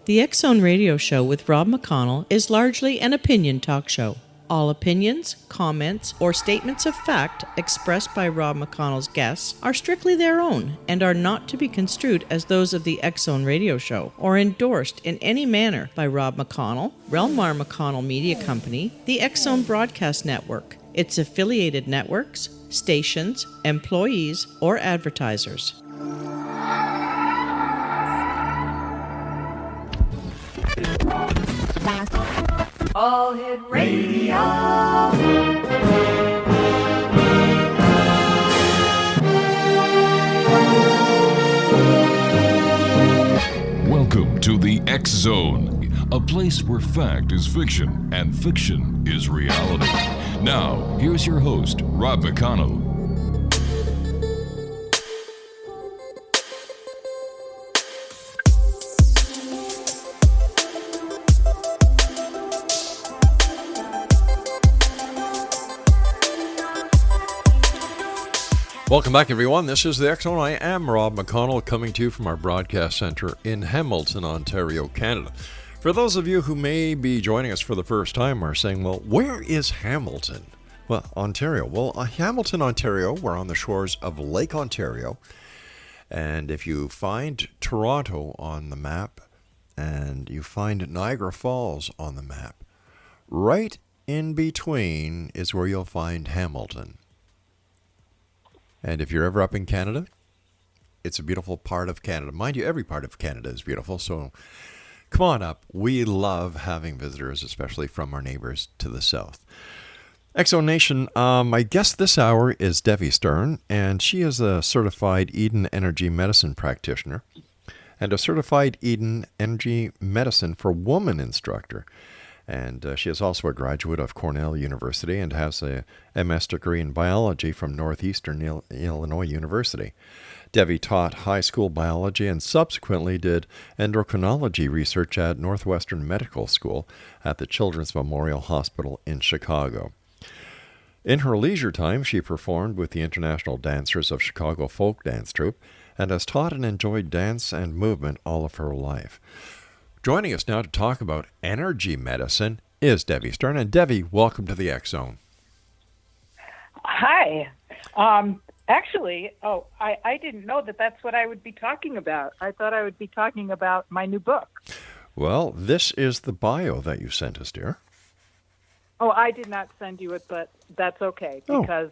The X Zone Radio Show with Rob McConnell is largely an opinion talk show. All opinions, comments, or statements of fact expressed by Rob McConnell's guests are strictly their own and are not to be construed as those of the X Zone Radio Show or endorsed in any manner by Rob McConnell, Relmar McConnell Media Company, the X Zone Broadcast Network, its affiliated networks, stations, employees, or advertisers. All Hit Radio. Welcome to the X Zone, a place where fact is fiction and fiction is reality. Now, here's your host, Rob McConnell. Welcome back, everyone. This is the X Zone. I am Rob McConnell, coming to you from our broadcast center in Hamilton, Ontario, Canada. For those of you who may be joining us for the first time are saying, well, where is Hamilton? Well, Ontario. Well, Hamilton, Ontario, we're on the shores of Lake Ontario. And if you find Toronto on the map and you find Niagara Falls on the map, right in between is where you'll find Hamilton. And if you're ever up in Canada, it's a beautiful part of Canada. Mind you, every part of Canada is beautiful, so come on up. We love having visitors, especially from our neighbors to the south. X Zone Nation, my guest this hour is DEVI Stern, and she is a certified Eden Energy Medicine practitioner and a certified Eden Energy Medicine for Woman instructor. And she is also a graduate of Cornell University and has a MS degree in biology from Northeastern Illinois University. DEVI taught high school biology and subsequently did endocrinology research at Northwestern Medical School at the Children's Memorial Hospital in Chicago. In her leisure time, she performed with the International Dancers of Chicago Folk Dance Troupe and has taught and enjoyed dance and movement all of her life. Joining us now to talk about energy medicine is DEVI Stern. And DEVI, welcome to the X Zone. Hi. Actually, I didn't know that that's what I would be talking about. I thought I would be talking about my new book. Well, this is the bio that you sent us, dear. Oh, I did not send you it, but that's okay, because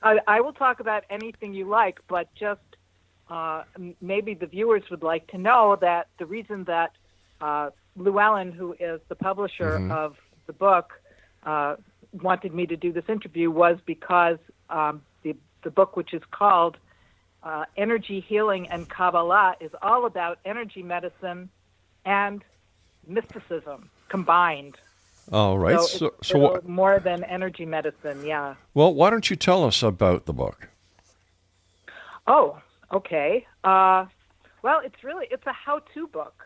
I will talk about anything you like, but just maybe the viewers would like to know that the reason that Llewellyn, who is the publisher of the book, wanted me to do this interview was because the book, which is called Energy Healing and Kabbalah, is all about energy medicine and mysticism combined. All right. So what, more than energy medicine, yeah. Well, why don't you tell us about the book? Oh, okay. Well, it's a how-to book.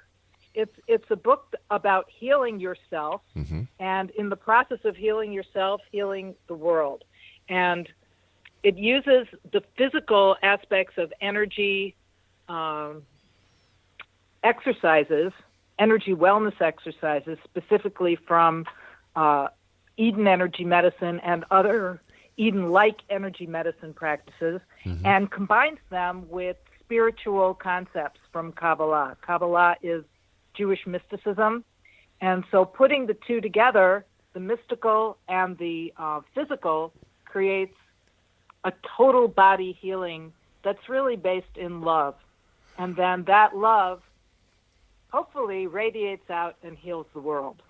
It's a book about healing yourself, and in the process of healing yourself, healing the world. And it uses the physical aspects of energy exercises, energy wellness exercises, specifically from Eden Energy Medicine and other Eden-like energy medicine practices, and combines them with spiritual concepts from Kabbalah. Kabbalah is Jewish mysticism, and so putting the two together, the mystical and the physical, creates a total body healing that's really based in love. And then that love hopefully radiates out and heals the world.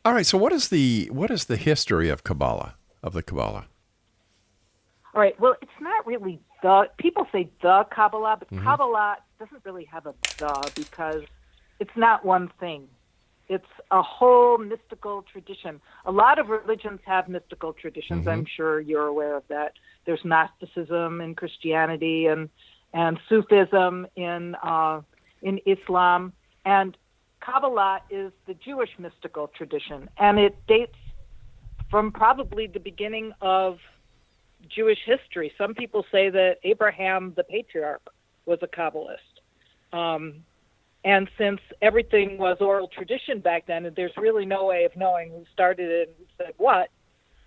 All right, so what is the history of Kabbalah, of the Kabbalah? All right, well, it's not really people say the Kabbalah, but Kabbalah doesn't really have a the, because it's not one thing. It's a whole mystical tradition. A lot of religions have mystical traditions. I'm sure you're aware of that. There's Gnosticism in Christianity and Sufism in Islam. And Kabbalah is the Jewish mystical tradition. And it dates from probably the beginning of Jewish history. Some people say that Abraham, the patriarch, was a Kabbalist. And since everything was oral tradition back then, and there's really no way of knowing who started it and who said what,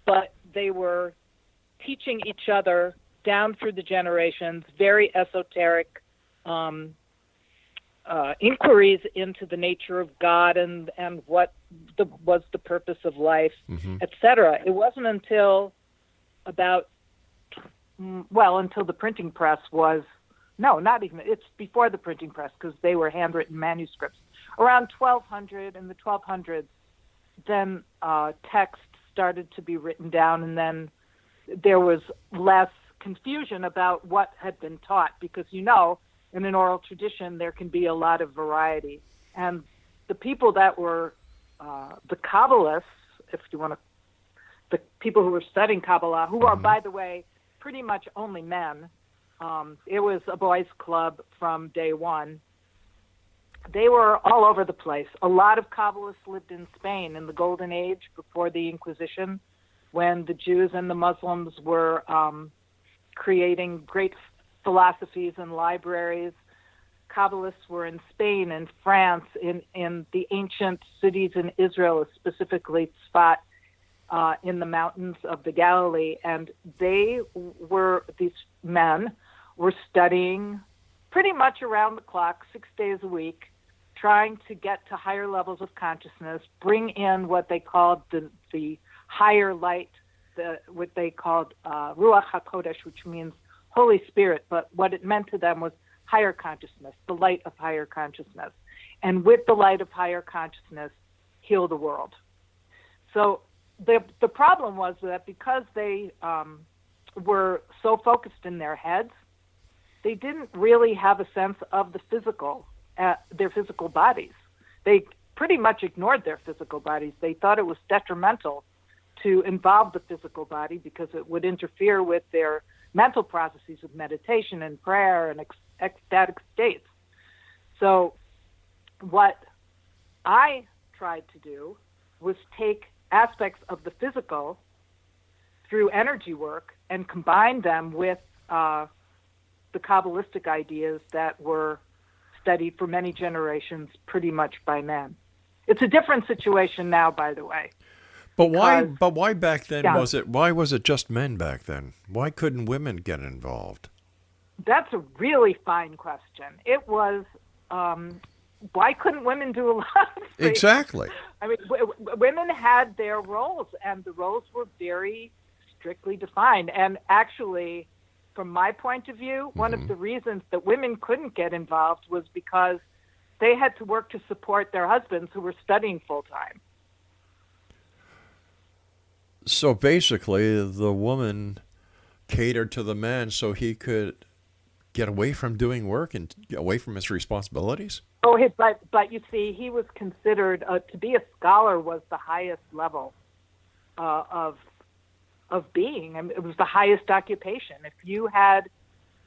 but they were teaching each other down through the generations very esoteric inquiries into the nature of God and what was the purpose of life, etc. It wasn't until until the printing press was, no, not even, it's before the printing press, because they were handwritten manuscripts. Around 1200, in the 1200s, then text started to be written down, and then there was less confusion about what had been taught, because in an oral tradition there can be a lot of variety. And the people that were the Kabbalists, if you want to, the people who were studying Kabbalah, who are, by the way, pretty much only men, it was a boys' club from day one. They were all over the place. A lot of Kabbalists lived in Spain in the Golden Age before the Inquisition, when the Jews and the Muslims were creating great philosophies and libraries. Kabbalists were in Spain and France, in the ancient cities in Israel, specifically Tzfat, in the mountains of the Galilee. And these men were studying pretty much around the clock, 6 days a week, trying to get to higher levels of consciousness, bring in what they called the higher light, what they called Ruach HaKodesh, which means Holy Spirit, but what it meant to them was higher consciousness, the light of higher consciousness. And with the light of higher consciousness, heal the world. So the problem was that because they were so focused in their heads, they didn't really have a sense of the physical, their physical bodies. They pretty much ignored their physical bodies. They thought it was detrimental to involve the physical body because it would interfere with their mental processes of meditation and prayer and ecstatic states. So what I tried to do was take aspects of the physical through energy work and combine them with the Kabbalistic ideas that were studied for many generations pretty much by men. It's a different situation now, by the way. But why back then why was it just men back then? Why couldn't women get involved? That's a really fine question. It was, why couldn't women do a lot of things? Exactly. I mean, women had their roles, and the roles were very strictly defined. And actually, from my point of view, one of the reasons that women couldn't get involved was because they had to work to support their husbands who were studying full-time. So basically, the woman catered to the man so he could get away from doing work and get away from his responsibilities? Oh, but you see, he was considered, to be a scholar was the highest level of being. I mean, it was the highest occupation. If you had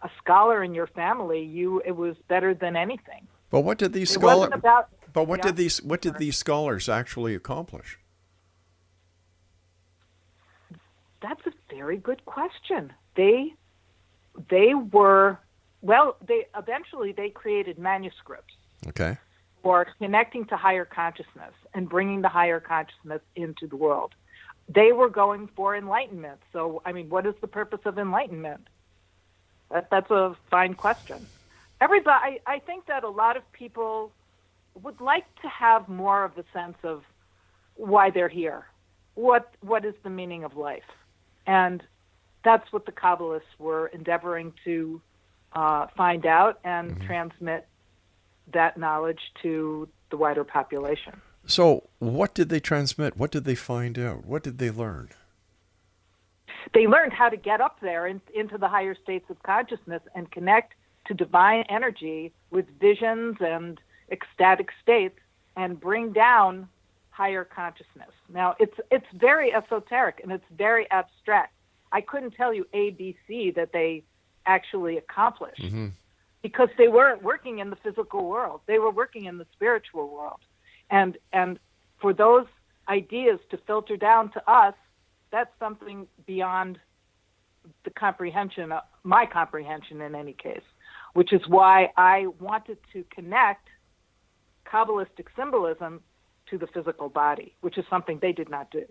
a scholar in your family, it was better than anything. But what did these scholars? What did these scholars actually accomplish? That's a very good question. They eventually created manuscripts. Okay. For connecting to higher consciousness and bringing the higher consciousness into the world. They were going for enlightenment. So, I mean, what is the purpose of enlightenment? That's a fine question. I think that a lot of people would like to have more of a sense of why they're here. What is the meaning of life? And that's what the Kabbalists were endeavoring to find out and transmit that knowledge to the wider population. So what did they transmit? What did they find out? What did they learn? They learned how to get up there into the higher states of consciousness and connect to divine energy with visions and ecstatic states and bring down higher consciousness. Now, it's very esoteric and it's very abstract. I couldn't tell you A, B, C that they actually accomplished because they weren't working in the physical world. They were working in the spiritual world. And for those ideas to filter down to us, that's something beyond the comprehension, my comprehension in any case, which is why I wanted to connect Kabbalistic symbolism to the physical body, which is something they did not do.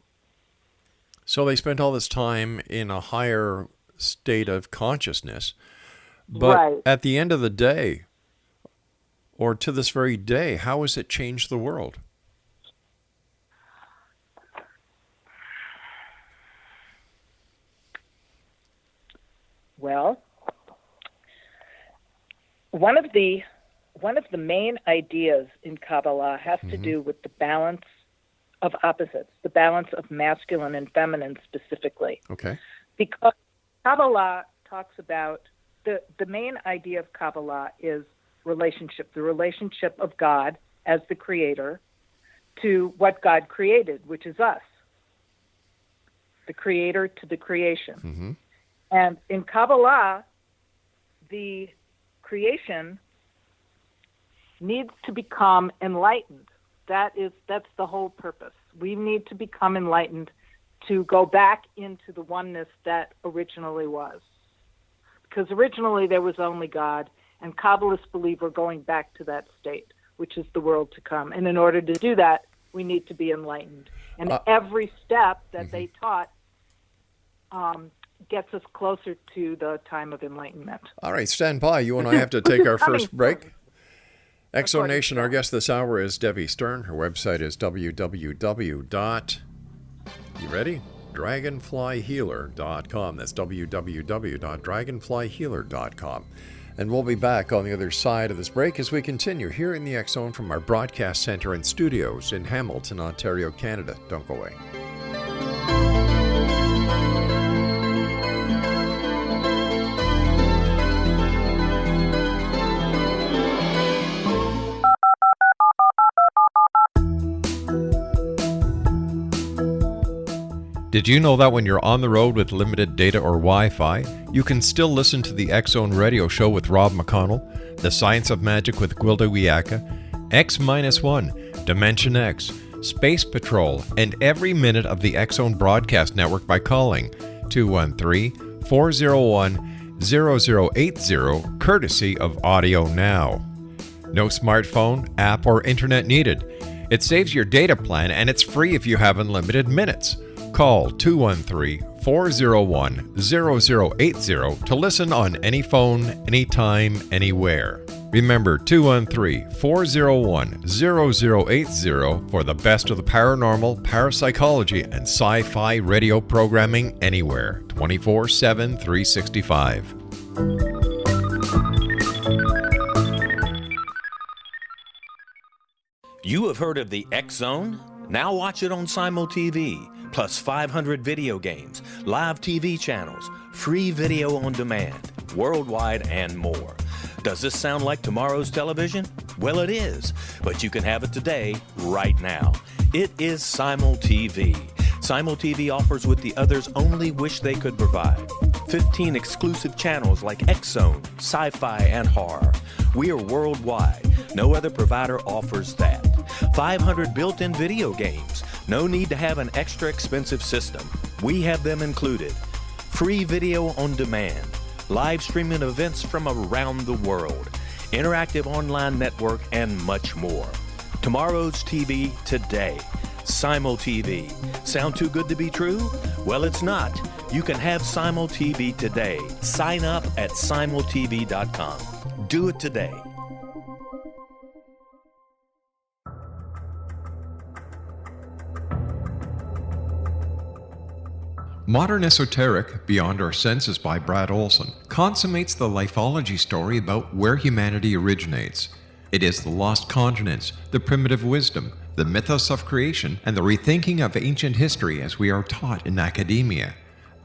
So they spent all this time in a higher state of consciousness. But Right. at the end of the day, or to this very day, how has it changed the world? Well, one of the main ideas in Kabbalah has to do with the balance of opposites, the balance of masculine and feminine specifically. Okay. Because Kabbalah talks about the main idea of Kabbalah is relationship, the relationship of God as the creator to what God created, which is us, the creator to the creation. Mm-hmm. And in Kabbalah, the creation needs to become enlightened. That's the whole purpose. We need to become enlightened to go back into the oneness that originally was. Because originally there was only God, and Kabbalists believe we're going back to that state, which is the world to come. And in order to do that, we need to be enlightened. And every step that they taught gets us closer to the time of enlightenment. All right, stand by. You and I have to take our first break. Exo Nation, our guest this hour is DEVI Stern. Her website is you ready? Dragonflyhealer.com. That's www.dragonflyhealer.com. And we'll be back on the other side of this break as we continue here in the X Zone from our broadcast center and studios in Hamilton, Ontario, Canada. Don't go away. Did you know that when you're on the road with limited data or Wi-Fi, you can still listen to the X Zone Radio Show with Rob McConnell, The Science of Magic with Gwilda Wiyaka, X-1, Dimension X, Space Patrol, and every minute of the X Zone Broadcast Network by calling 213-401-0080, courtesy of Audio Now. No smartphone, app, or internet needed. It saves your data plan and it's free if you have unlimited minutes. Call 213-401-0080 to listen on any phone, anytime, anywhere. Remember 213-401-0080 for the best of the paranormal, parapsychology, and sci-fi radio programming anywhere, 24/7, 365. You have heard of the X Zone? Now watch it on Simul TV. Plus 500 video games, live TV channels, free video on demand, worldwide, and more. Does this sound like tomorrow's television? Well, it is, but you can have it today, right now. It is Simul TV. Simul TV offers what the others only wish they could provide. 15 exclusive channels like X Zone, sci-fi, and horror. We are worldwide. No other provider offers that. 500 built-in video games. No need to have an extra expensive system. We have them included. Free video on demand. Live streaming events from around the world. Interactive online network and much more. Tomorrow's TV today. Simul TV. Sound too good to be true? Well, it's not. You can have Simul TV today. Sign up at simultv.com. Do it today. Modern Esoteric, Beyond Our Senses by Brad Olson, consummates the lifeology story about where humanity originates. It is the lost continents, the primitive wisdom, the mythos of creation, and the rethinking of ancient history as we are taught in academia.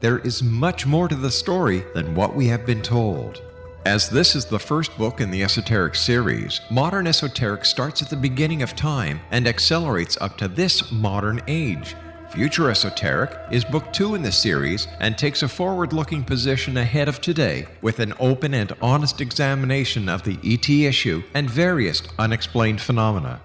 There is much more to the story than what we have been told. As this is the first book in the Esoteric series, Modern Esoteric starts at the beginning of time and accelerates up to this modern age. Future Esoteric is book 2 in the series and takes a forward-looking position ahead of today with an open and honest examination of the ET issue and various unexplained phenomena.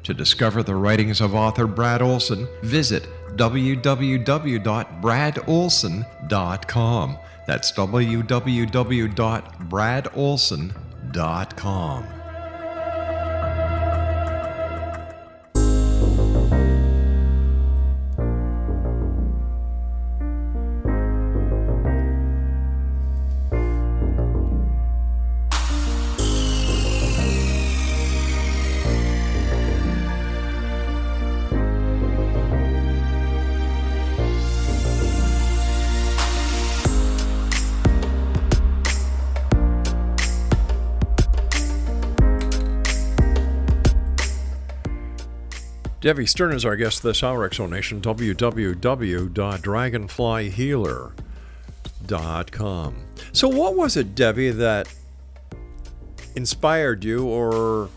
To discover the writings of author Brad Olson, visit www.bradolson.com. That's www.bradolson.com. DEVI Stern is our guest this hour, Exonation, www.dragonflyhealer.com. So what was it, DEVI, that inspired you or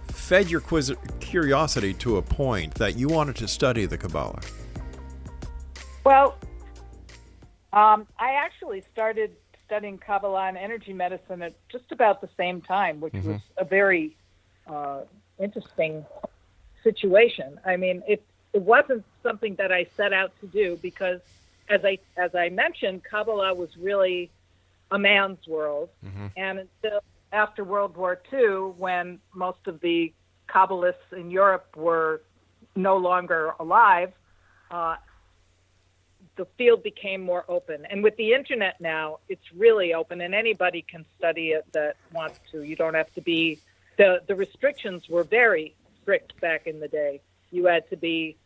fed your curiosity to a point that you wanted to study the Kabbalah? Well, I actually started studying Kabbalah and energy medicine at just about the same time, which was a very interesting situation. I mean, it wasn't something that I set out to do because, as I mentioned, Kabbalah was really a man's world, and until after World War II, when most of the Kabbalists in Europe were no longer alive, the field became more open. And with the internet now, it's really open, and anybody can study it that wants to. You don't have to be, the restrictions were very strict back in the day. You had to be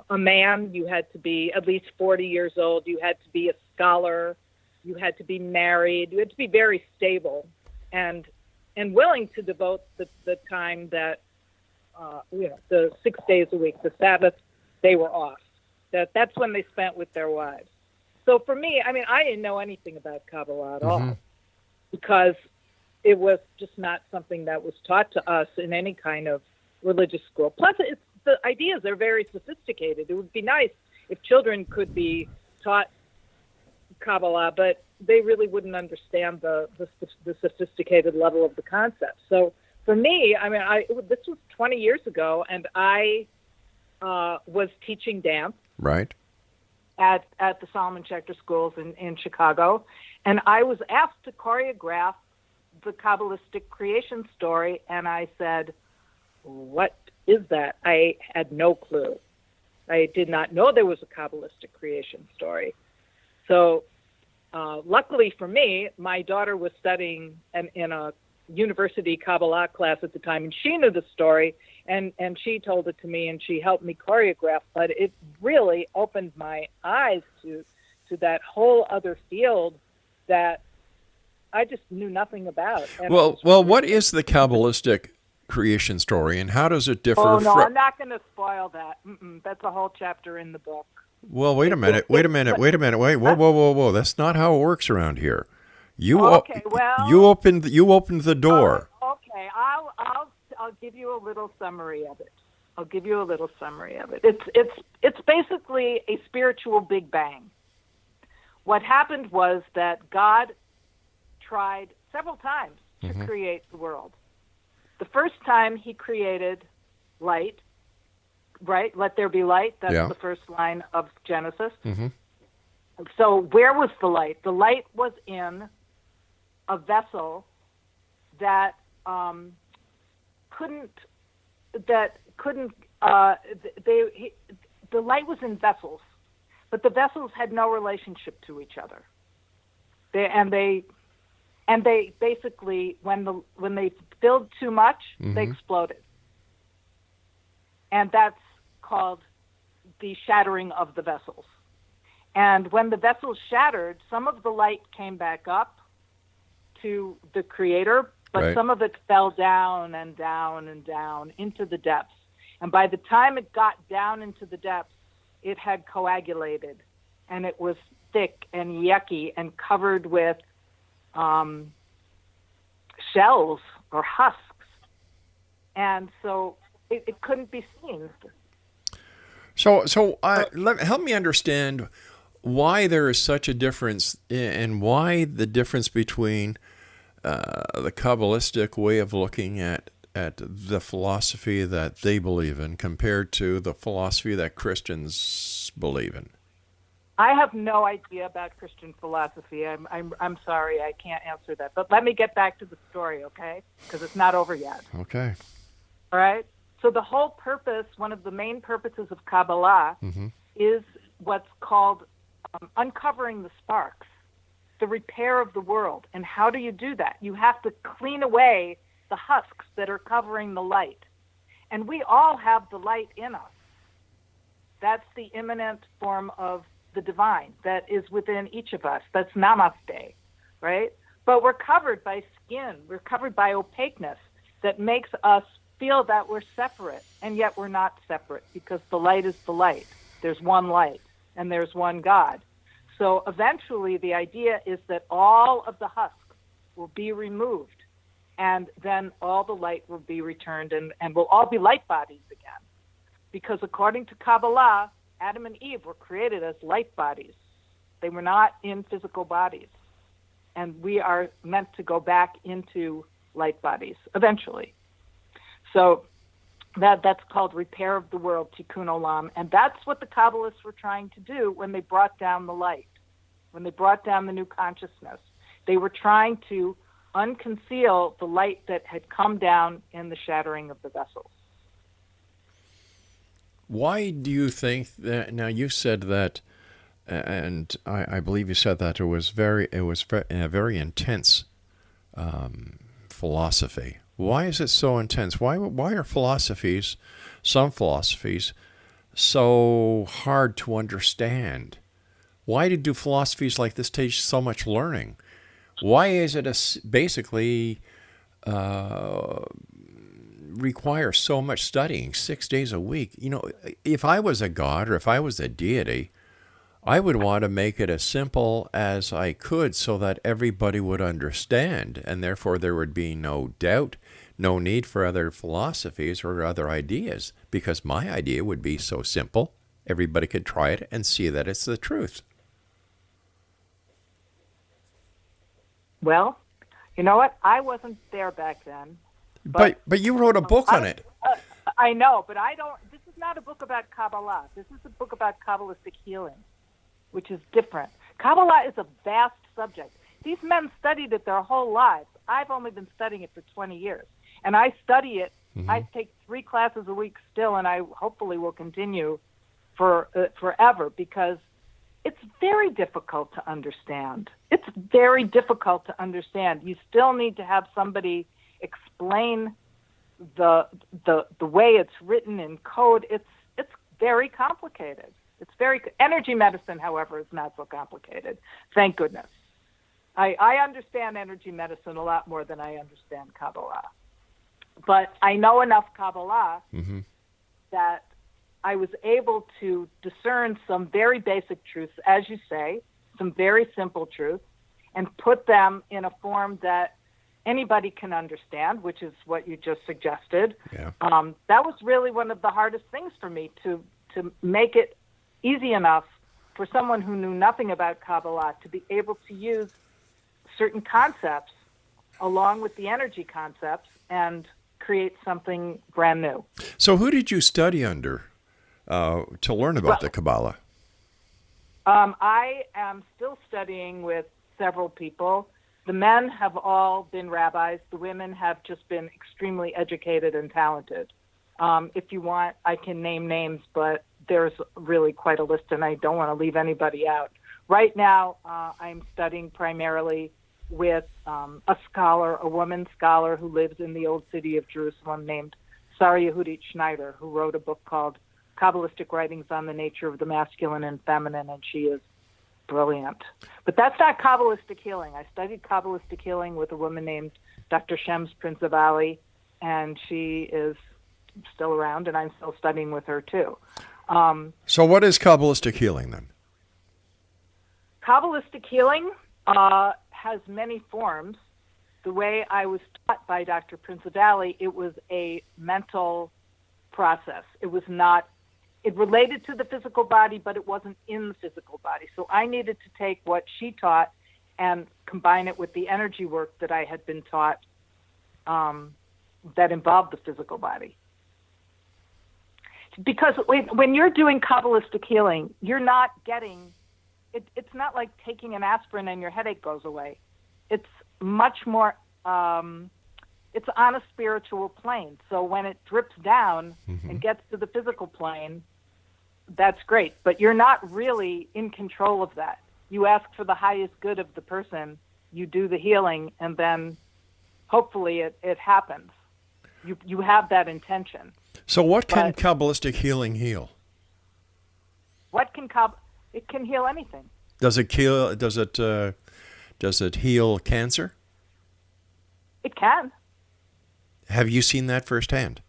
a man, you had to be at least 40 years old, you had to be a scholar, you had to be married, you had to be very stable and willing to devote the time that, the 6 days a week, the Sabbath, they were off. That's when they spent with their wives. So for me, I mean, I didn't know anything about Kabbalah at all because it was just not something that was taught to us in any kind of religious school. Plus, the ideas are very sophisticated. It would be nice if children could be taught Kabbalah, but they really wouldn't understand the sophisticated level of the concept. So for me, I mean, this was 20 years ago, and I was teaching dance. Right. At the Solomon Schechter schools in Chicago, and I was asked to choreograph the Kabbalistic creation story, and I said, what is that? I had no clue. I did not know there was a Kabbalistic creation story. So luckily for me, my daughter was studying in a university Kabbalah class at the time, and she knew the story, and she told it to me, and she helped me choreograph. But it really opened my eyes to that whole other field that I just knew nothing about. And well, what is the Kabbalistic creation story, and how does it differ? Oh no, I'm not going to spoil that. That's a whole chapter in the book. Well, wait a minute. Whoa. That's not how it works around here. You opened the door. Okay, I'll give you a little summary of it. It's basically a spiritual Big Bang. What happened was that God tried several times to create the world. The first time he created light, right? Let there be light. That's the first line of Genesis. So where was the light? The light was in a vessel that the light was in vessels, but the vessels had no relationship to each other. They basically, when they filled too much, they exploded. And that's called the shattering of the vessels. And when the vessels shattered, some of the light came back up to the Creator, but some of it fell down and down and down into the depths. And by the time it got down into the depths, it had coagulated, and it was thick and yucky and covered with shells or husks. And so it couldn't be seen. So help me understand why there is such a difference, and why the difference between the Kabbalistic way of looking at the philosophy that they believe in compared to the philosophy that Christians believe in. I have no idea about Christian philosophy. I'm sorry, I can't answer that. But let me get back to the story, okay? Because it's not over yet. Okay. All right? So the whole purpose, one of the main purposes of Kabbalah is what's called uncovering the sparks, the repair of the world. And how do you do that? You have to clean away the husks that are covering the light. And we all have the light in us. That's the immanent form of the divine that is within each of us. That's namaste, right? But we're covered by skin. We're covered by opaqueness that makes us feel that we're separate, and yet we're not separate because the light is the light. There's one light, and there's one God. So eventually the idea is that all of the husk will be removed, and then all the light will be returned, and we'll all be light bodies again. Because according to Kabbalah, Adam and Eve were created as light bodies. They were not in physical bodies. And we are meant to go back into light bodies eventually. So that's called repair of the world, tikkun olam. And that's what the Kabbalists were trying to do when they brought down the light, when they brought down the new consciousness. They were trying to unconceal the light that had come down in the shattering of the vessels. Why do you think that? Now, you said that, and I believe you said that it was a very intense philosophy. Why is it so intense? Why are some philosophies, so hard to understand? Why do philosophies like this take so much learning? Why is it basically require so much studying 6 days a week? You know, if I was a god or if I was a deity, I would want to make it as simple as I could so that everybody would understand, and therefore there would be no doubt, no need for other philosophies or other ideas, because my idea would be so simple, everybody could try it and see that it's the truth. Well, you know what? I wasn't there back then. But you wrote a book on it. I know, but I don't. This is not a book about Kabbalah. This is a book about Kabbalistic healing, which is different. Kabbalah is a vast subject. These men studied it their whole lives. I've only been studying it for 20 years. And I study it. I take 3 classes a week still, and I hopefully will continue for forever, because it's very difficult to understand. It's very difficult to understand. You still need to have somebody explain the way it's written in code. It's very complicated. Energy medicine, however, is not so complicated. Thank goodness. I understand energy medicine a lot more than I understand Kabbalah. But I know enough Kabbalah that I was able to discern some very basic truths, as you say, some very simple truths, and put them in a form that anybody can understand, which is what you just suggested. Yeah. That was really one of the hardest things for me, to make it easy enough for someone who knew nothing about Kabbalah to be able to use certain concepts along with the energy concepts and create something brand new. So who did you study under to learn about the Kabbalah? I am still studying with several people. The men have all been rabbis. The women have just been extremely educated and talented. If you want, I can name names, but there's really quite a list, and I don't want to leave anybody out. Right now, I'm studying primarily with a scholar, a woman scholar who lives in the old city of Jerusalem named Sarah Yehudit Schneider, who wrote a book called Kabbalistic Writings on the Nature of the Masculine and Feminine, and she is brilliant. But that's not Kabbalistic healing. I studied Kabbalistic healing with a woman named Dr. Shems Principali, and she is still around, and I'm still studying with her too. So what is Kabbalistic healing then? Kabbalistic healing has many forms. The way I was taught by Dr. Principali, it was a mental process. It related to the physical body, but it wasn't in the physical body. So I needed to take what she taught and combine it with the energy work that I had been taught that involved the physical body. Because when you're doing Kabbalistic healing, you're not getting, it's not like taking an aspirin and your headache goes away. It's much more, it's on a spiritual plane. So when it drips down and gets to the physical plane, that's great. But you're not really in control of that. You ask for the highest good of the person, you do the healing, and then hopefully it happens. You have that intention. So what can Kabbalistic healing heal? It can heal anything. Does it heal cancer? It can. Have you seen that firsthand?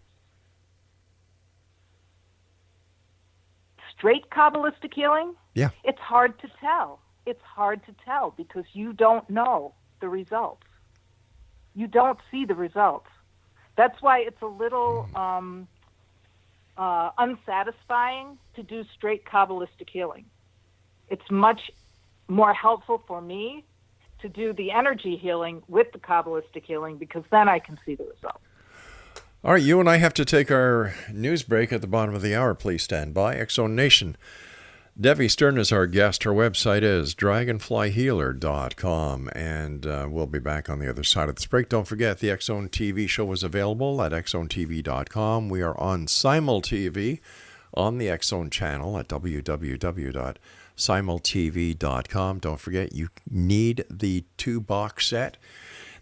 straight Kabbalistic healing, Yeah. it's hard to tell. It's hard to tell because you don't know the results. You don't see the results. That's why it's a little unsatisfying to do straight Kabbalistic healing. It's much more helpful for me to do the energy healing with the Kabbalistic healing because then I can see the results. All right, you and I have to take our news break at the bottom of the hour. Please stand by. X-Zone Nation. DEVI Stern is our guest. Her website is dragonflyhealer.com, and we'll be back on the other side of this break. Don't forget, the X-Zone TV show is available at xzonetv.com. We are on Simul TV on the X-Zone channel at www.simultv.com. Don't forget, you need the 2-box set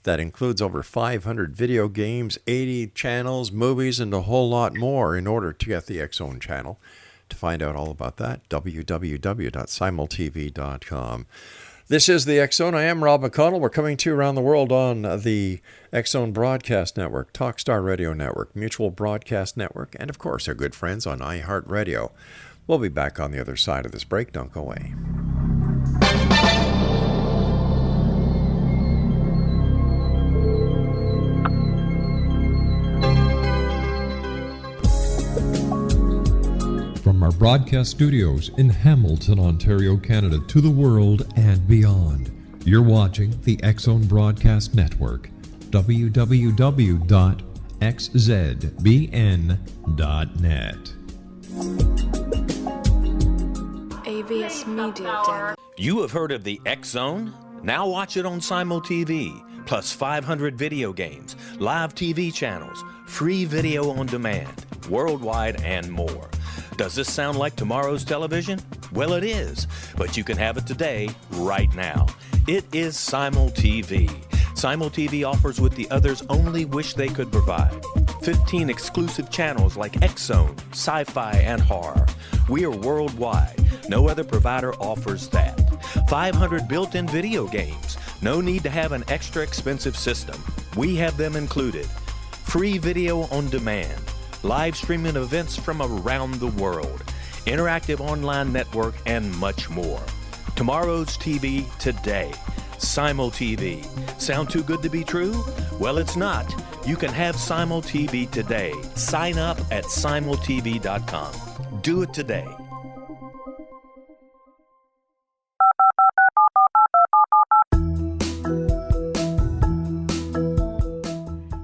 that includes over 500 video games, 80 channels, movies, and a whole lot more in order to get the X-Zone channel. To find out all about that, www.simultv.com. This is the X-Zone. I am Rob McConnell. We're coming to you around the world on the X-Zone Broadcast Network, Talkstar Radio Network, Mutual Broadcast Network, and of course our good friends on iHeartRadio. We'll be back on the other side of this break. Don't go away. From our broadcast studios in Hamilton, Ontario, Canada, to the world and beyond, you're watching the X-Zone Broadcast Network, www.xzbn.net. AVS Media Den. You have heard of the X-Zone? Now watch it on Simul TV, plus 500 video games, live TV channels, free video on demand, worldwide, and more. Does this sound like tomorrow's television? Well, it is, but you can have it today, right now. It is Simul TV. Simul TV offers what the others only wish they could provide. 15 exclusive channels like X-Zone, sci-fi, and horror. We are worldwide. No other provider offers that. 500 built-in video games. No need to have an extra expensive system. We have them included. Free video on demand. Live streaming events from around the world, interactive online network, and much more. Tomorrow's TV today. Simul TV. Sound too good to be true? Well, it's not. You can have Simul TV today. Sign up at simultv.com. Do it today.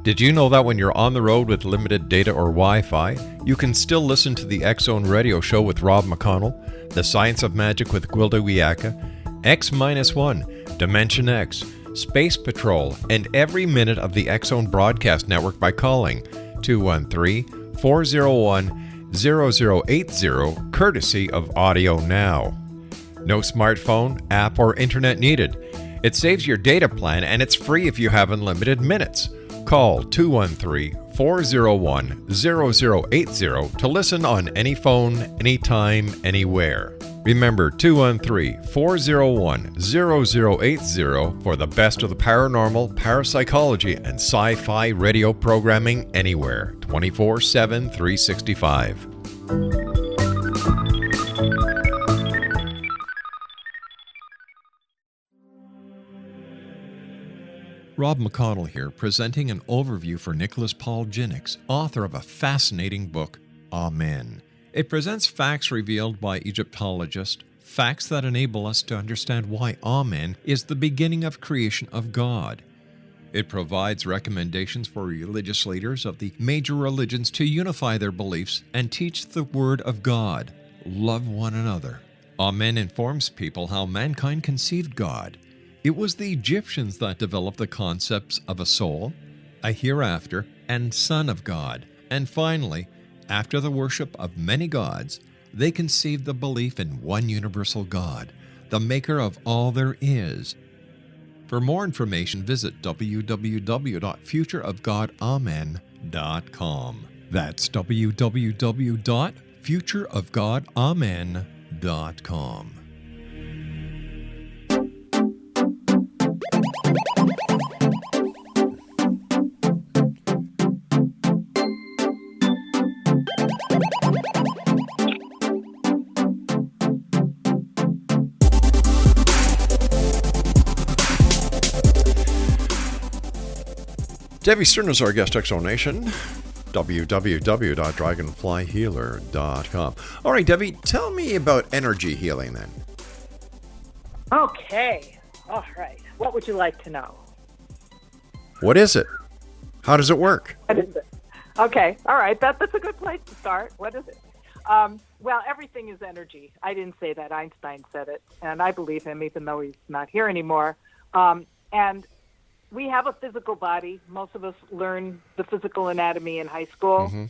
Did you know that when you're on the road with limited data or Wi-Fi, you can still listen to the X-Zone Radio Show with Rob McConnell, The Science of Magic with Gwilda Wiyaka, X-1, Dimension X, Space Patrol, and every minute of the X-Zone Broadcast Network by calling 213-401-0080, courtesy of Audio Now. No smartphone, app, or internet needed. It saves your data plan and it's free if you have unlimited minutes. Call 213-401-0080 to listen on any phone, anytime, anywhere. Remember 213-401-0080 for the best of the paranormal, parapsychology, and sci-fi radio programming anywhere, 24/7, 365. Rob McConnell here, presenting an overview for Nicholas Paul Jennings, author of a fascinating book, Amen. It presents facts revealed by Egyptologists, facts that enable us to understand why Amen is the beginning of creation of God. It provides recommendations for religious leaders of the major religions to unify their beliefs and teach the Word of God. Love one another. Amen informs people how mankind conceived God. It was the Egyptians that developed the concepts of a soul, a hereafter, and Son of God. And finally, after the worship of many gods, they conceived the belief in one universal God, the maker of all there is. For more information, visit www.futureofgodamen.com. That's www.futureofgodamen.com. Devi Stern is our guest, Exonation. www.dragonflyhealer.com. All right, Debbie, tell me about energy healing then. Okay. All right. What would you like to know? What is it? How does it work? What is it? Okay. All right. That's a good place to start. What is it? Well, everything is energy. I didn't say that. Einstein said it, and I believe him, even though he's not here anymore. And we have a physical body. Most of us learn the physical anatomy in high school,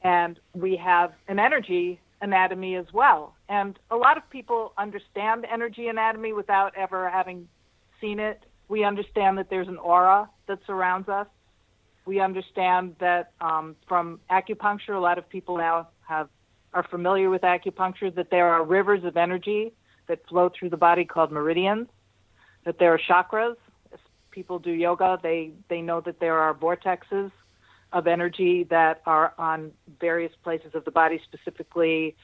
and we have an energy anatomy as well. And a lot of people understand energy anatomy without ever having seen it. We understand that there's an aura that surrounds us. We understand that from acupuncture, a lot of people now are familiar with acupuncture, that there are rivers of energy that flow through the body called meridians, that there are chakras. As people do yoga, they know that there are vortexes of energy that are on various places of the body, specifically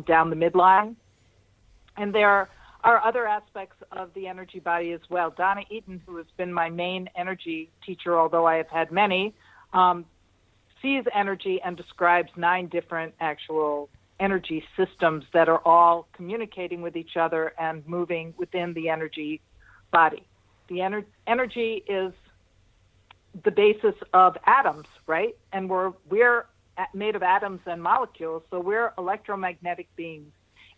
down the midline. And there are other aspects of the energy body as well. Donna Eaton, who has been my main energy teacher, although I have had many, sees energy and describes 9 different actual energy systems that are all communicating with each other and moving within the energy body. The energy is the basis of atoms, right? And we're made of atoms and molecules, so we're electromagnetic beings.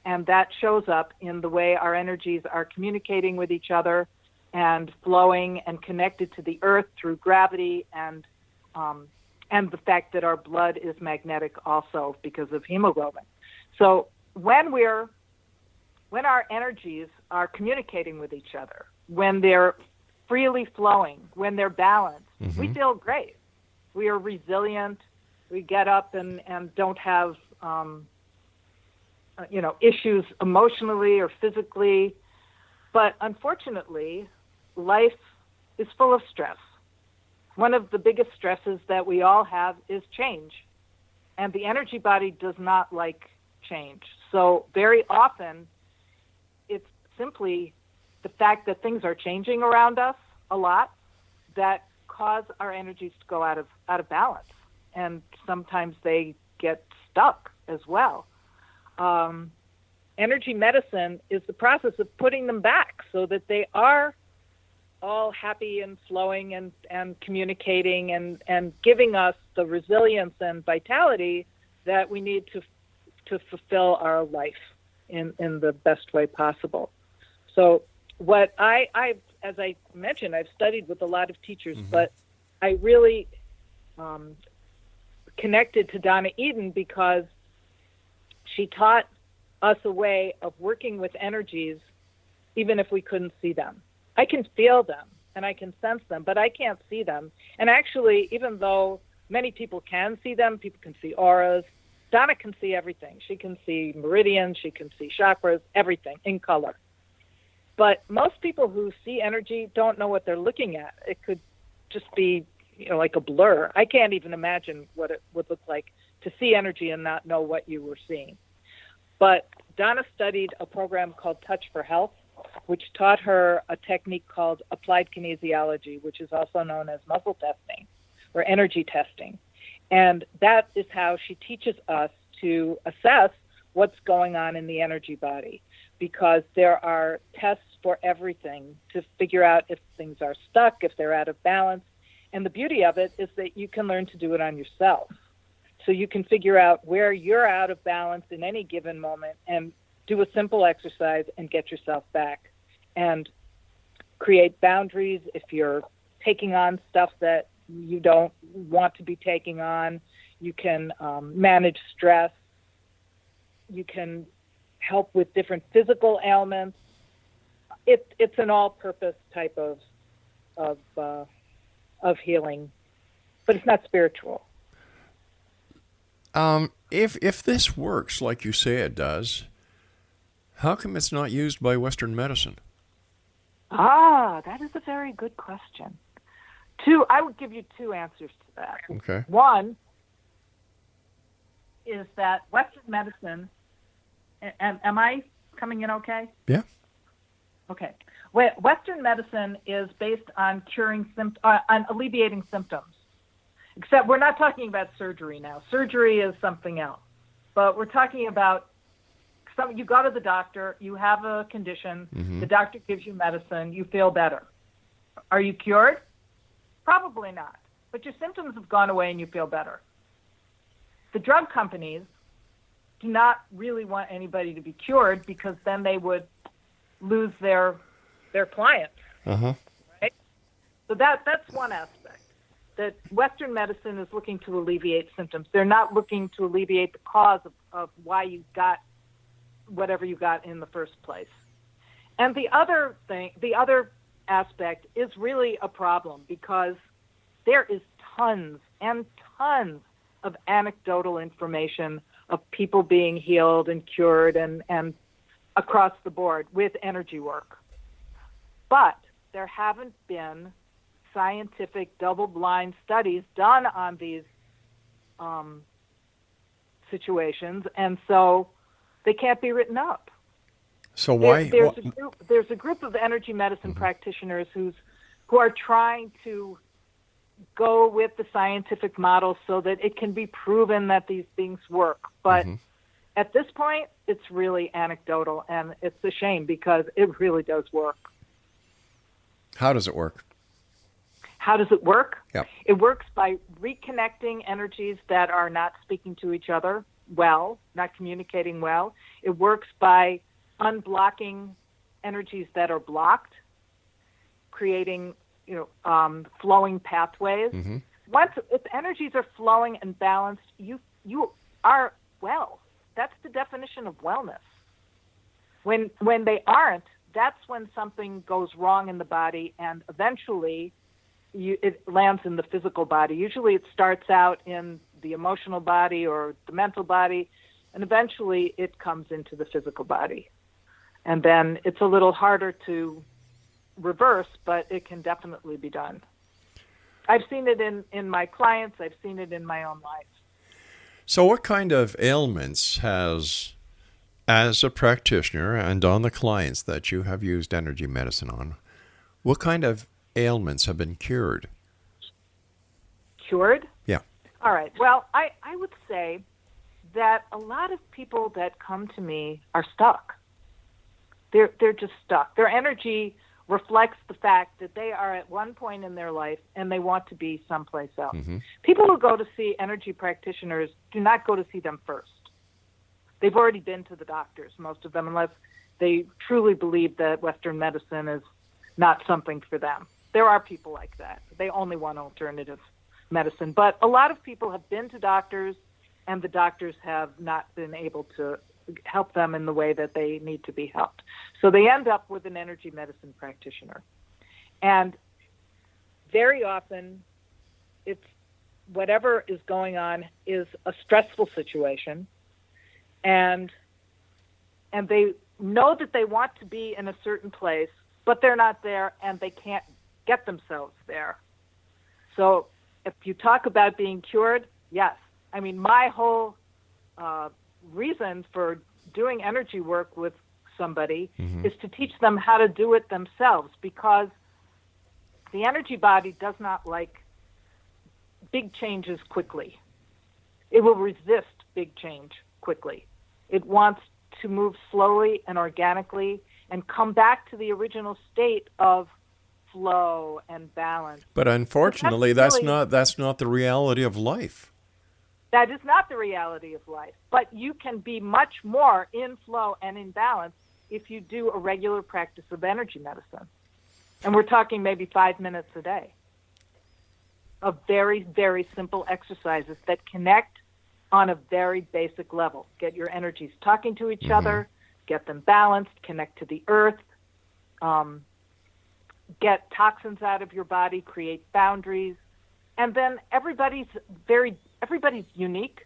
And that shows up in the way our energies are communicating with each other and flowing and connected to the earth through gravity and the fact that our blood is magnetic also because of hemoglobin. So when our energies are communicating with each other, when they're freely flowing, when they're balanced, we feel great. We are resilient. We get up and don't have issues emotionally or physically. But unfortunately, life is full of stress. One of the biggest stresses that we all have is change. And the energy body does not like change. So very often, it's simply the fact that things are changing around us a lot that cause our energies to go out of balance. And sometimes they get stuck as well. Energy medicine is the process of putting them back so that they are all happy and flowing and communicating and giving us the resilience and vitality that we need to fulfill our life in the best way possible. So what as I mentioned, I've studied with a lot of teachers, but I really connected to Donna Eden because she taught us a way of working with energies even if we couldn't see them. I can feel them and I can sense them, but I can't see them. And actually, even though many people can see them, people can see auras, Donna can see everything. She can see meridians, she can see chakras, everything in color. But most people who see energy don't know what they're looking at. It could just be, like a blur. I can't even imagine what it would look like to see energy and not know what you were seeing. But Donna studied a program called Touch for Health, which taught her a technique called applied kinesiology, which is also known as muscle testing or energy testing. And that is how she teaches us to assess what's going on in the energy body, because there are tests for everything to figure out if things are stuck, if they're out of balance. And the beauty of it is that you can learn to do it on yourself. So you can figure out where you're out of balance in any given moment and do a simple exercise and get yourself back and create boundaries. If you're taking on stuff that you don't want to be taking on, you can manage stress. You can help with different physical ailments. It's an all-purpose type of healing, but it's not spiritual. If this works like you say it does, how come it's not used by Western medicine? That is a very good question. I would give you 2 answers to that. Okay. One is that Western medicine, and am I coming in okay? Yeah. Okay. Western medicine is based on on alleviating symptoms. Except we're not talking about surgery now. Surgery is something else. But we're talking about you go to the doctor, you have a condition, the doctor gives you medicine, you feel better. Are you cured? Probably not. But your symptoms have gone away and you feel better. The drug companies do not really want anybody to be cured because then they would lose their clients. Right? So that's one aspect. That Western medicine is looking to alleviate symptoms. They're not looking to alleviate the cause of why you got whatever you got in the first place. And the other aspect is really a problem because there is tons and tons of anecdotal information of people being healed and cured and across the board with energy work. But there haven't been scientific double-blind studies done on these situations, and so they can't be written up. So why? There's a group of energy medicine practitioners who are trying to go with the scientific model so that it can be proven that these things work. But at this point, it's really anecdotal, and it's a shame because it really does work. How does it work? How does it work? Yep. It works by reconnecting energies that are not speaking to each other well, not communicating well. It works by unblocking energies that are blocked, creating flowing pathways. Once if energies are flowing and balanced, you are well. That's the definition of wellness. When they aren't, that's when something goes wrong in the body, and eventually it lands in the physical body. Usually it starts out in the emotional body or the mental body, and eventually it comes into the physical body. And then it's a little harder to reverse, but it can definitely be done. I've seen it in my clients. I've seen it in my own life. So what kind of ailments has, as a practitioner and on the clients that you have used energy medicine on, what kind of ailments have been cured? Cured? Yeah. All right. Well, I would say that a lot of people that come to me are stuck. They're just stuck. Their energy reflects the fact that they are at one point in their life and they want to be someplace else. People who go to see energy practitioners do not go to see them first. They've already been to the doctors, most of them, unless they truly believe that Western medicine is not something for them. There are people like that. They only want alternative medicine. But a lot of people have been to doctors, and the doctors have not been able to help them in the way that they need to be helped. So they end up with an energy medicine practitioner. And very often, it's whatever is going on is a stressful situation, and they know that they want to be in a certain place, but they're not there, and they can't get themselves there. So if you talk about being cured, yes. I mean, my whole reason for doing energy work with somebody is to teach them how to do it themselves, because the energy body does not like big changes quickly. It will resist big change quickly. It wants to move slowly and organically and come back to the original state of flow and balance. But unfortunately, that's not the reality of life. That is not the reality of life. But you can be much more in flow and in balance if you do a regular practice of energy medicine. And we're talking maybe 5 minutes a day of very, very simple exercises that connect on a very basic level. Get your energies talking to each other, get them balanced, connect to the earth, get toxins out of your body, create boundaries. And then everybody's unique.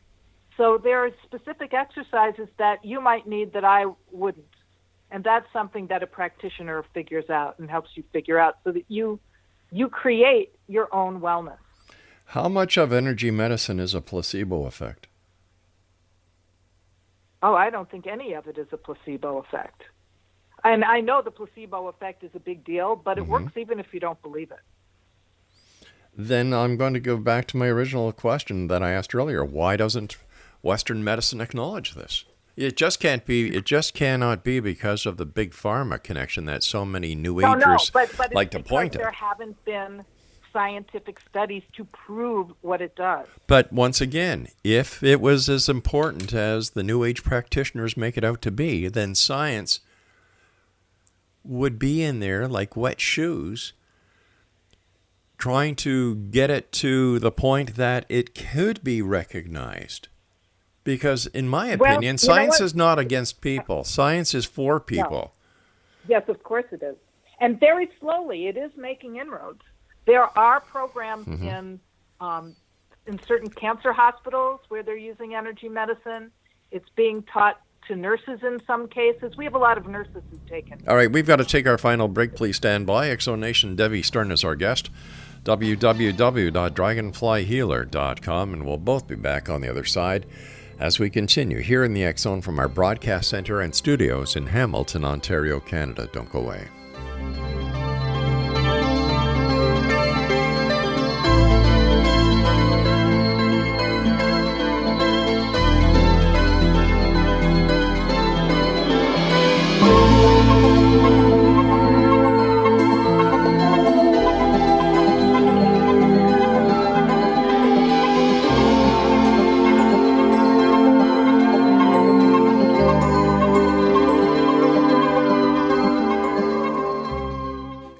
So there are specific exercises that you might need that I wouldn't. And that's something that a practitioner figures out and helps you figure out so that you create your own wellness. How much of energy medicine is a placebo effect? Oh, I don't think any of it is a placebo effect. And I know the placebo effect is a big deal, but it works even if you don't believe it. then I'm going to go back to my original question that I asked earlier. Why doesn't Western medicine acknowledge this? It just can't be. It just cannot be because of the big pharma connection that so many New Agers but like to point there at. haven't been scientific studies to prove what it does. But once again, if it was as important as the New Age practitioners make it out to be, then science would be in there like wet shoes, trying to get it to the point that it could be recognized. Because in my opinion, science is not against people. Science is for people. No. Yes, of course it is. And very slowly, it is making inroads. There are programs in certain cancer hospitals where they're using energy medicine. It's being taught to nurses in some cases. We have a lot of nurses who've taken it. All right, we've got to take our final break. Please stand by. Exonation Devi Stern is our guest. www.dragonflyhealer.com, and we'll both be back on the other side as we continue here in the X Zone from our broadcast center and studios in Hamilton, Ontario, Canada. Don't go away.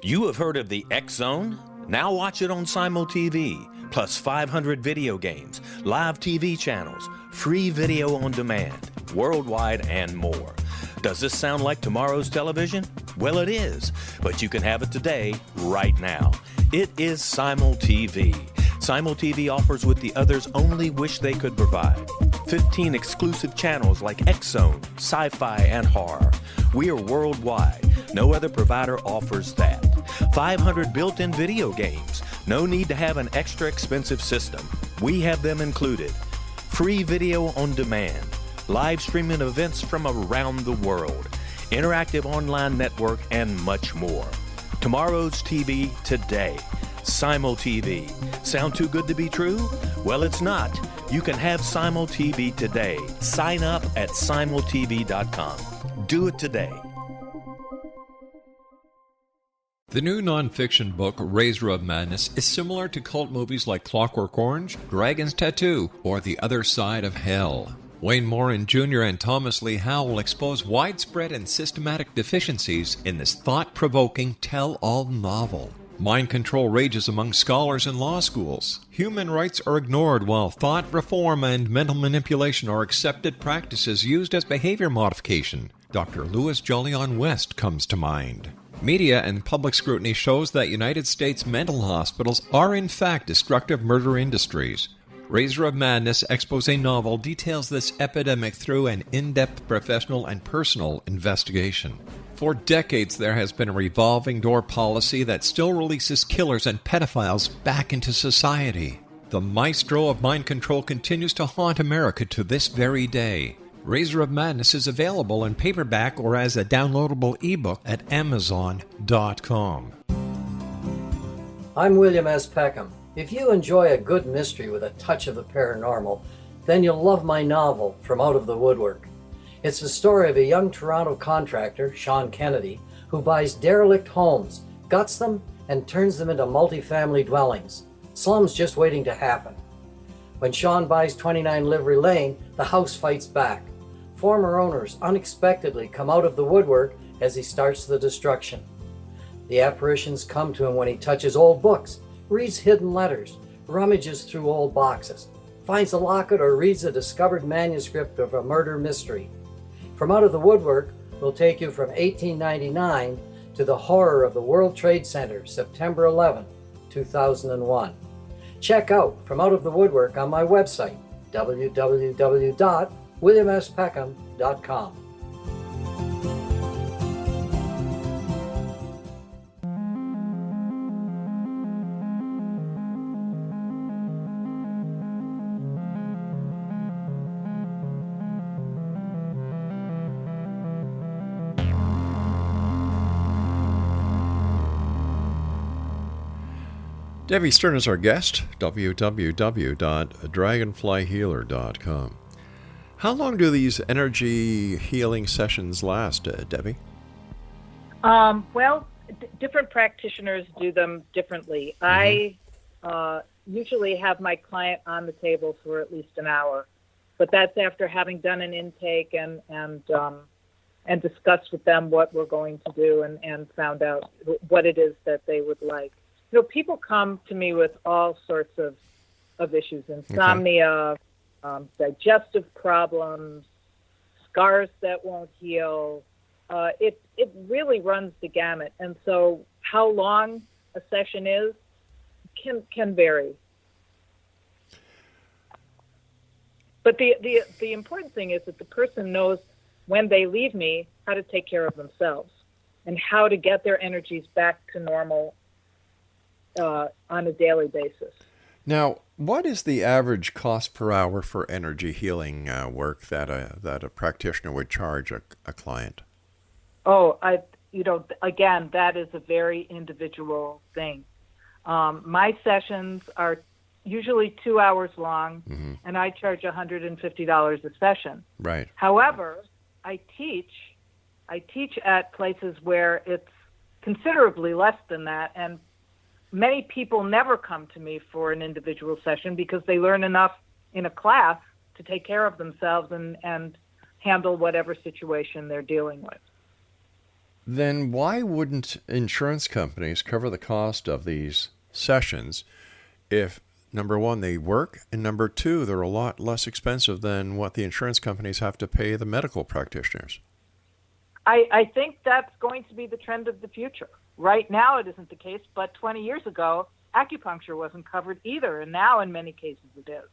You have heard of the X Zone? Now watch it on Simul TV, plus 500 video games, live TV channels, free video on demand, worldwide, and more. Does this sound like tomorrow's television? Well, it is, but you can have it today, right now. It is Simul TV. Simul TV offers what the others only wish they could provide. 15 exclusive channels like X Zone, sci-fi, and horror. We are worldwide. No other provider offers that. 500 built-in video games. No need to have an extra expensive system. We have them included. Free video on demand. Live streaming events from around the world. Interactive online network, and much more. Tomorrow's TV today. Simul TV. Sound too good to be true? Well, it's not. You can have Simul TV today. Sign up at simultv.com. Do it today. The new nonfiction book, Razor of Madness, is similar to cult movies like Clockwork Orange, Dragon's Tattoo, or The Other Side of Hell. Wayne Morin Jr. and Thomas Lee Howe will expose widespread and systematic deficiencies in this thought-provoking tell-all novel. Mind control rages among scholars in law schools. Human rights are ignored while thought reform and mental manipulation are accepted practices used as behavior modification. Dr. Louis Jolyon West comes to mind. Media and public scrutiny shows that United States mental hospitals are in fact destructive murder industries. Razor of Madness expose novel details this epidemic through an in-depth professional and personal investigation. For decades, there has been a revolving door policy that still releases killers and pedophiles back into society. The maestro of mind control continues to haunt America to this very day. Razor of Madness is available in paperback or as a downloadable ebook at Amazon.com. I'm William S. Peckham. If you enjoy a good mystery with a touch of the paranormal, then you'll love my novel, From Out of the Woodwork. It's the story of a young Toronto contractor, Sean Kennedy, who buys derelict homes, guts them, and turns them into multi-family dwellings. Slums just waiting to happen. When Sean buys 29 Livery Lane, the house fights back. Former owners unexpectedly come out of the woodwork as he starts the destruction. The apparitions come to him when he touches old books, reads hidden letters, rummages through old boxes, finds a locket, or reads a discovered manuscript of a murder mystery. From Out of the Woodwork will take you from 1899 to the horror of the World Trade Center, September 11, 2001. Check out From Out of the Woodwork on my website, www.williamspeckham.com. Debbie Stern is our guest, www.dragonflyhealer.com. How long do these energy healing sessions last, Debbie? Well, different practitioners do them differently. I usually have my client on the table for at least an hour, but that's after having done an intake and discussed with them what we're going to do and found out what it is that they would like. You know, people come to me with all sorts of issues: insomnia, digestive problems, scars that won't heal. It really runs the gamut, and so how long a session is can vary. But the important thing is that the person knows when they leave me how to take care of themselves and how to get their energies back to normal on a daily basis. Now, what is the average cost per hour for energy healing work that a practitioner would charge a client? Oh, again, that is a very individual thing. My sessions are usually 2 hours long, and I charge $150 a session. Right. However, I teach at places where it's considerably less than that, and many people never come to me for an individual session because they learn enough in a class to take care of themselves and handle whatever situation they're dealing with. Then why wouldn't insurance companies cover the cost of these sessions if, number one, they work, and number two, they're a lot less expensive than what the insurance companies have to pay the medical practitioners? I think that's going to be the trend of the future. Right now it isn't the case, but 20 years ago, acupuncture wasn't covered either, and now in many cases it is.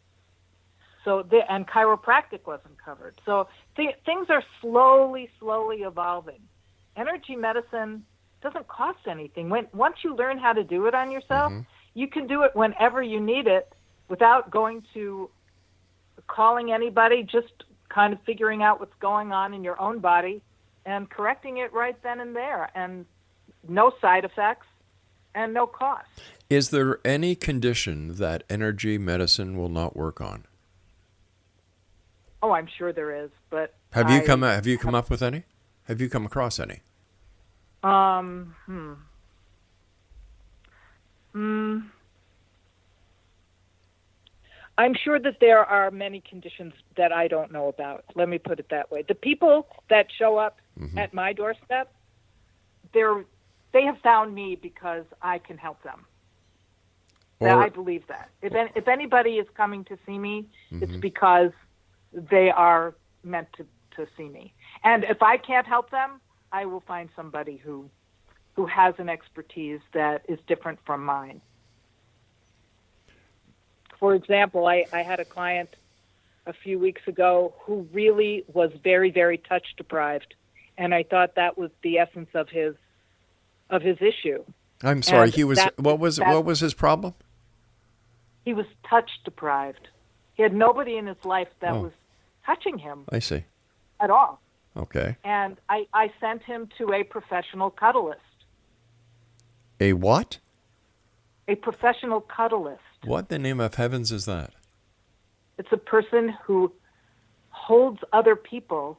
And chiropractic wasn't covered. So things are slowly evolving. Energy medicine doesn't cost anything. Once you learn how to do it on yourself, you can do it whenever you need it without going to calling anybody, just kind of figuring out what's going on in your own body and correcting it right then and there, and no side effects and no cost. Is there any condition that energy medicine will not work on? Oh, I'm sure there is, but have you come up with any? Have you come across any? I'm sure that there are many conditions that I don't know about. Let me put it that way. The people that show up at my doorstep, they have found me because I can help them. I believe that. If anybody is coming to see me, it's because they are meant to see me. And if I can't help them, I will find somebody who has an expertise that is different from mine. For example, I had a client a few weeks ago who really was very, very touch deprived, and I thought that was the essence of his issue. I'm sorry. What was his problem? He was touch deprived. He had nobody in his life that was touching him. I see. At all. Okay. And I sent him to a professional cuddlist. A what? A professional cuddlist. What the name of heavens is that? It's a person who holds other people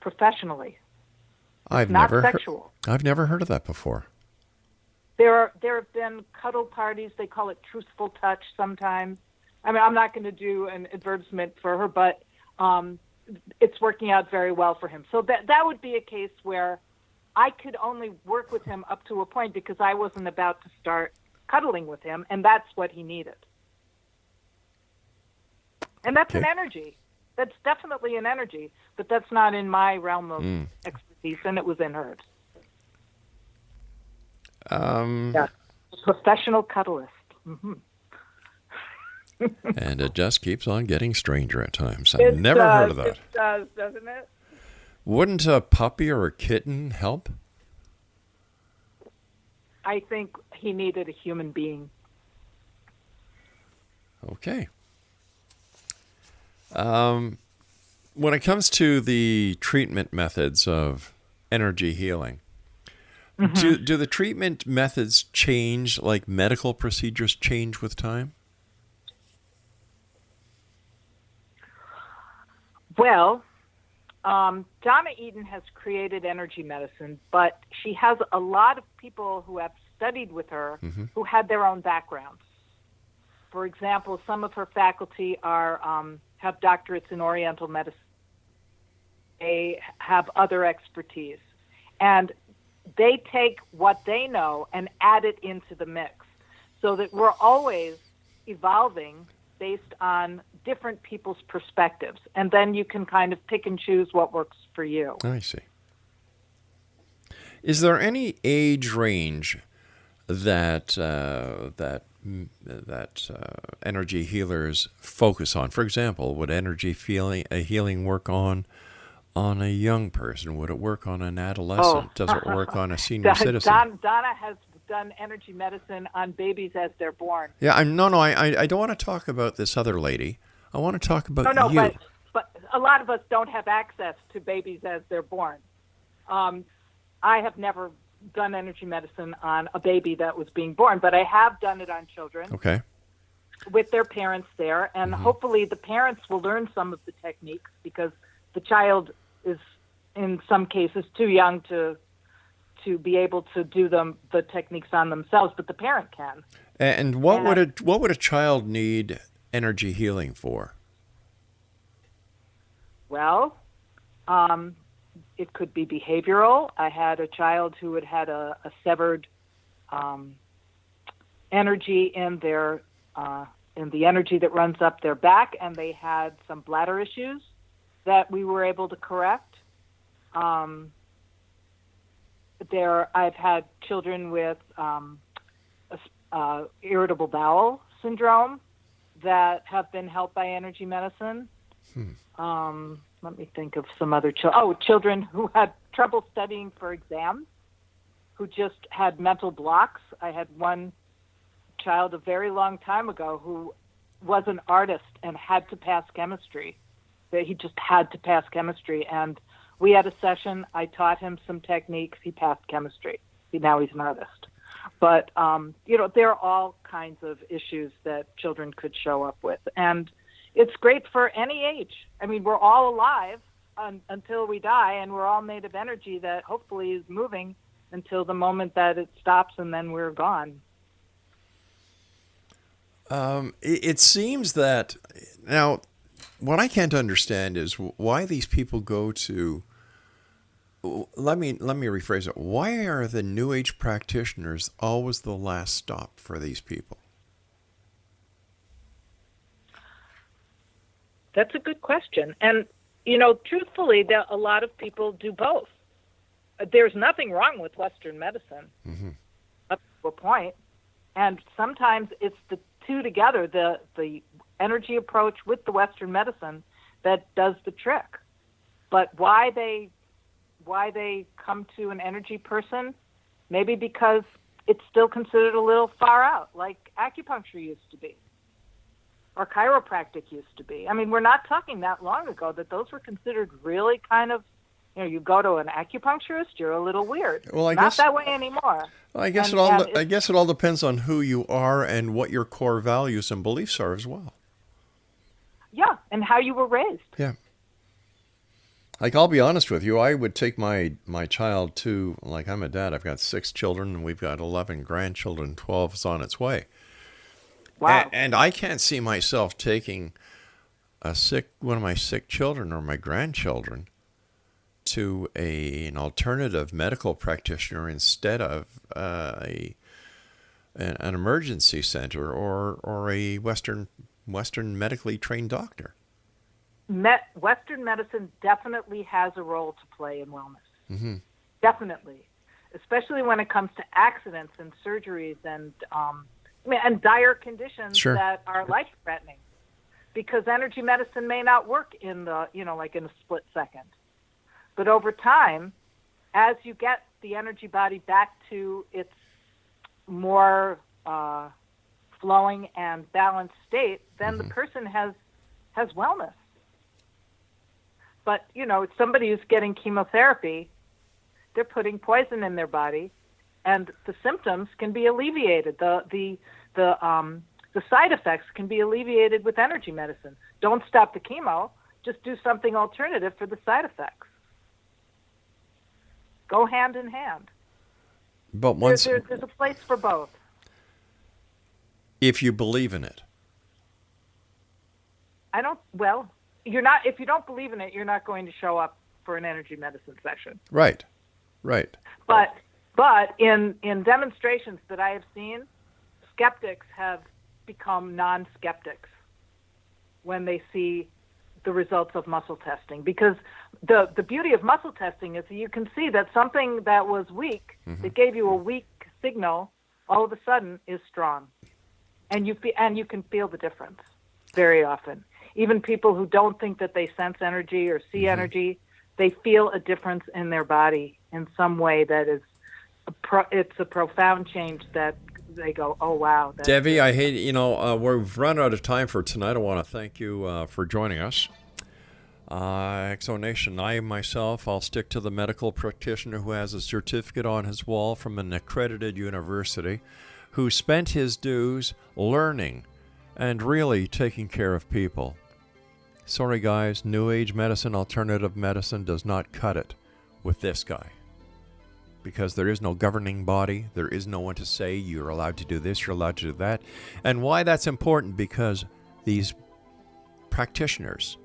professionally. I've never heard of that before. There have been cuddle parties. They call it truthful touch sometimes. I mean, I'm not going to do an advertisement for her, but it's working out very well for him. So that would be a case where I could only work with him up to a point because I wasn't about to start cuddling with him, and that's what he needed. And that's an energy. That's definitely an energy, but that's not in my realm of expertise, and it was in hers. Yeah, professional cuddlist. And it just keeps on getting stranger at times. I've never heard of that. It does, doesn't it? Wouldn't a puppy or a kitten help? I think he needed a human being. Okay. When it comes to the treatment methods of energy healing, Do the treatment methods change, like medical procedures change with time? Well, Donna Eden has created energy medicine, but she has a lot of people who have studied with her who had their own backgrounds. For example, some of her faculty have doctorates in Oriental medicine. They have other expertise. And they take what they know and add it into the mix so that we're always evolving based on different people's perspectives. And then you can kind of pick and choose what works for you. I see. Is there any age range that energy healers focus on? For example, would energy healing work on a young person? Would it work on an adolescent? Does it work on a senior citizen? Donna has done energy medicine on babies as they're born. Yeah, I don't want to talk about this other lady. I want to talk about you. But a lot of us don't have access to babies as they're born. I have never done energy medicine on a baby that was being born, but I have done it on children. Okay. With their parents there, and hopefully the parents will learn some of the techniques because the child is, in some cases, too young to be able to do the techniques on themselves, but the parent can. And what would a child need energy healing for? Well, it could be behavioral. I had a child who had a severed energy in their in the energy that runs up their back, and they had some bladder issues that we were able to correct. I've had children with irritable bowel syndrome that have been helped by energy medicine. Let me think of some other children who had trouble studying for exams, who just had mental blocks. I had one child a very long time ago who was an artist and had to pass chemistry. He just had to pass chemistry, and we had a session. I taught him some techniques. He passed chemistry. Now he's an artist. But, there are all kinds of issues that children could show up with. And it's great for any age. I mean, we're all alive until we die, and we're all made of energy that hopefully is moving until the moment that it stops, and then we're gone. It seems that now, what I can't understand is why these people go to. Let me rephrase it. Why are the New Age practitioners always the last stop for these people? That's a good question. And, truthfully, a lot of people do both. There's nothing wrong with Western medicine up to a point. And sometimes it's the two together, the energy approach with the Western medicine, that does the trick. But why they come to an energy person, maybe because it's still considered a little far out, like acupuncture used to be, or chiropractic used to be. I mean, we're not talking that long ago that those were considered really kind of, you go to an acupuncturist, you're a little weird. Well, not that way anymore. Well, I guess it all depends on who you are and what your core values and beliefs are as well. Yeah, and how you were raised. Yeah. Like, I'll be honest with you, I would take my child to, like, I'm a dad, I've got 6 children, and we've got 11 grandchildren, 12 is on its way. Wow. And I can't see myself taking one of my sick children or my grandchildren to an alternative medical practitioner instead of an emergency center or a Western medically trained doctor. Western medicine definitely has a role to play in wellness. Mm-hmm. Definitely, especially when it comes to accidents and surgeries and dire conditions that are life-threatening. Because energy medicine may not work in like in a split second. But over time, as you get the energy body back to its more flowing and balanced state, then the person has wellness. But, somebody who's getting chemotherapy, they're putting poison in their body, and the symptoms can be alleviated. The side effects can be alleviated with energy medicine. Don't stop the chemo. Just do something alternative for the side effects. Go hand in hand. But once there's a place for both. If you believe in it. You're not. If you don't believe in it, you're not going to show up for an energy medicine session. Right. But in demonstrations that I have seen, skeptics have become non-skeptics when they see the results of muscle testing, because the beauty of muscle testing is that you can see that something that was weak, that gave you a weak signal, all of a sudden is strong, and you can feel the difference very often. Even people who don't think that they sense energy or see energy, they feel a difference in their body in some way that is it's a profound change that they go, oh, wow. Devi, I hate, we've run out of time for tonight. I want to thank you for joining us. Exonation, I'll stick to the medical practitioner who has a certificate on his wall from an accredited university, who spent his dues learning and really taking care of people. Sorry, guys, New Age medicine, alternative medicine does not cut it with this guy. Because there is no governing body. There is no one to say you're allowed to do this, you're allowed to do that. And why that's important, because these practitioners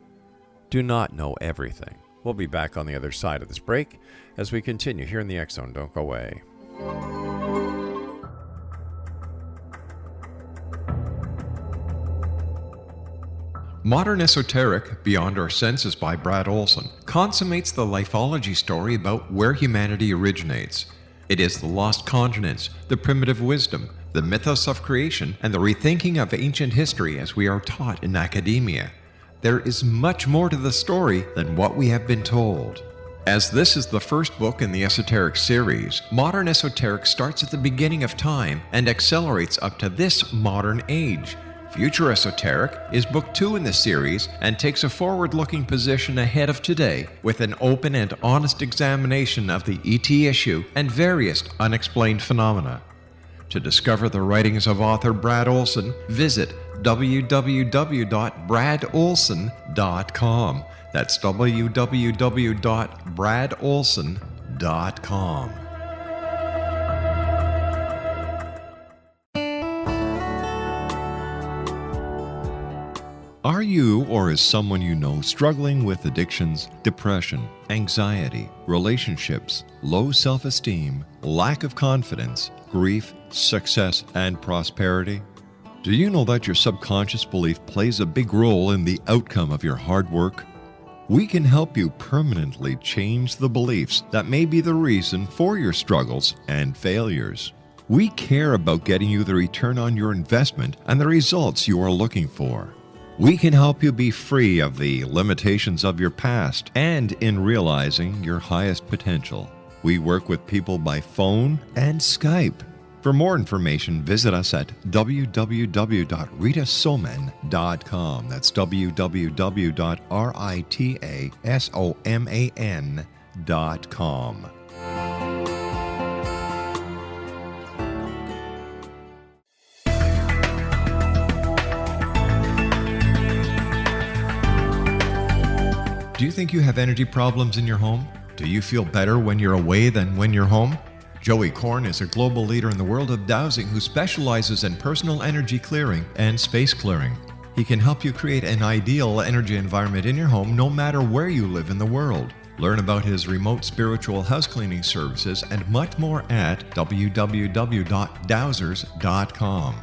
do not know everything. We'll be back on the other side of this break as we continue here in the X Zone. Don't go away. Modern Esoteric, Beyond Our Senses by Brad Olson, consummates the lifology story about where humanity originates. It is the lost continents, the primitive wisdom, the mythos of creation, and the rethinking of ancient history as we are taught in academia. There is much more to the story than what we have been told. As this is the first book in the Esoteric series, Modern Esoteric starts at the beginning of time and accelerates up to this modern age. Future Esoteric is book 2 in the series and takes a forward-looking position ahead of today with an open and honest examination of the ET issue and various unexplained phenomena. To discover the writings of author Brad Olson, visit www.bradolson.com. That's www.bradolson.com. Are you, or is someone you know, struggling with addictions, depression, anxiety, relationships, low self-esteem, lack of confidence, grief, success, and prosperity? Do you know that your subconscious belief plays a big role in the outcome of your hard work? We can help you permanently change the beliefs that may be the reason for your struggles and failures. We care about getting you the return on your investment and the results you are looking for. We can help you be free of the limitations of your past and in realizing your highest potential. We work with people by phone and Skype. For more information, visit us at www.ritasoman.com. That's www.ritasoman.com. Do you think you have energy problems in your home? Do you feel better when you're away than when you're home? Joey Korn is a global leader in the world of dowsing who specializes in personal energy clearing and space clearing. He can help you create an ideal energy environment in your home no matter where you live in the world. Learn about his remote spiritual house cleaning services and much more at www.dowsers.com.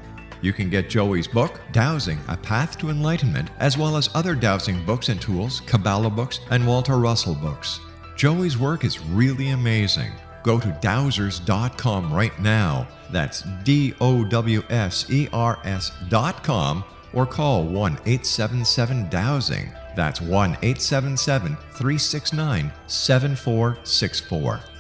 You can get Joey's book, Dowsing, A Path to Enlightenment, as well as other dowsing books and tools, Kabbalah books, and Walter Russell books. Joey's work is really amazing. Go to dowsers.com right now. That's DOWSERS.com, or call 1-877-DOWSING. That's 1-877-369-7464.